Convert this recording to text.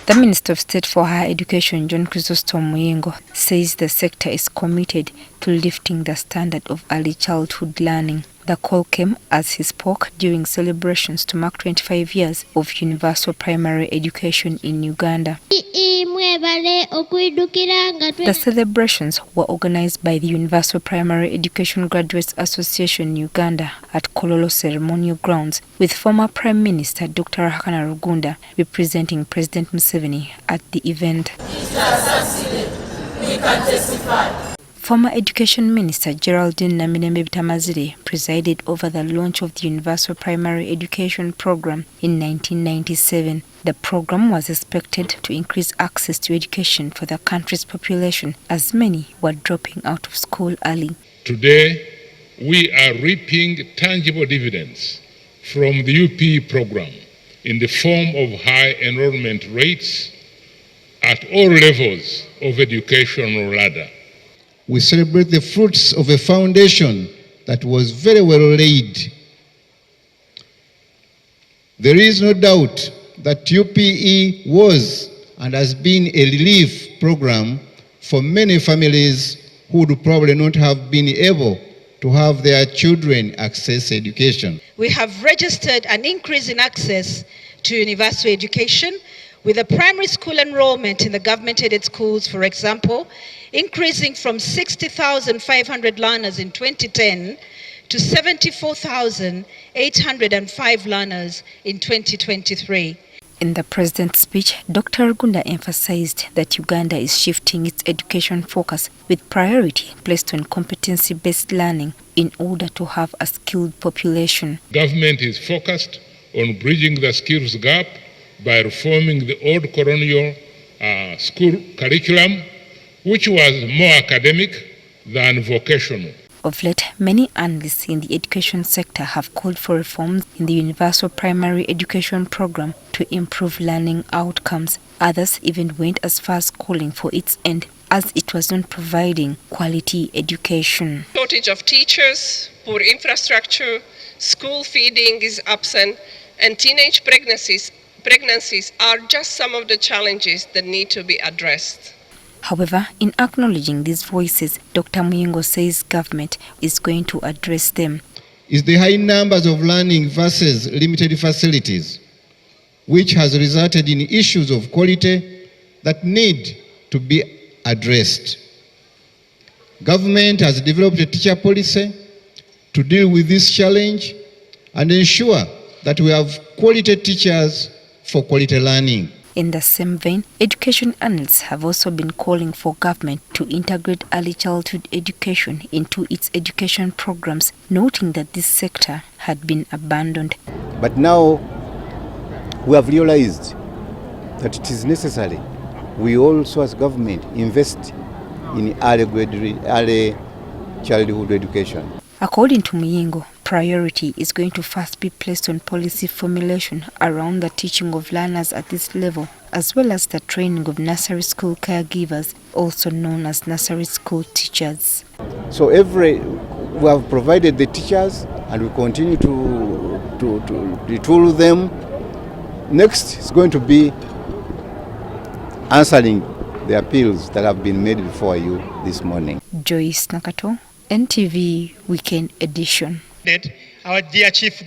The Minister of State for Higher Education, John Chrysestom Muyingo, says the sector is committed to lifting the standard of early childhood learning. The call came as he spoke during celebrations to mark 25 years of universal primary education in Uganda. The celebrations were organized by the Universal Primary Education Graduates Association Uganda at Kololo Ceremonial Grounds, with former Prime Minister Dr Uganda representing President Museveni at the event. We can testify. Former Education Minister Geraldine Namirembe presided over the launch of the Universal Primary Education Program in 1997. The program was expected to increase access to education for the country's population, as many were dropping out of school early. Today, we are reaping tangible dividends from the UPE program in the form of high enrollment rates at all levels of educational ladder. We celebrate the fruits of a foundation that was very well laid. There is no doubt that UPE was and has been a relief program for many families who would probably not have been able to have their children access education. We have registered an increase in access to universal education, with the primary school enrollment in the government-aided schools, for example, increasing from 60,500 learners in 2010 to 74,805 learners in 2023. In the President's speech, Dr. Uganda emphasized that Uganda is shifting its education focus with priority placed on competency-based learning in order to have a skilled population. Government is focused on bridging the skills gap by reforming the old colonial school curriculum, which was more academic than vocational. Of late, many analysts in the education sector have called for reforms in the Universal Primary Education Program to improve learning outcomes. Others even went as far as calling for its end, as it was not providing quality education. Shortage of teachers, poor infrastructure, school feeding is absent, and teenage pregnancies are just some of the challenges that need to be addressed. However, in acknowledging these voices, Dr. Muyingo says government is going to address them. Is the high numbers of learning versus limited facilities, which has resulted in issues of quality that need to be addressed. Government has developed a teacher policy to deal with this challenge and ensure that we have quality teachers for quality learning. In the same vein, education analysts have also been calling for government to integrate early childhood education into its education programs, noting that this sector had been abandoned. But now we have realized that it is necessary we also as government invest in early childhood education. According to Muyingo, priority is going to first be placed on policy formulation around the teaching of learners at this level, as well as the training of nursery school caregivers, also known as nursery school teachers. So we have provided the teachers and we continue to retool them. Next is going to be answering the appeals that have been made before you this morning. Joyce Nakato, NTV Weekend Edition. Our dear Chief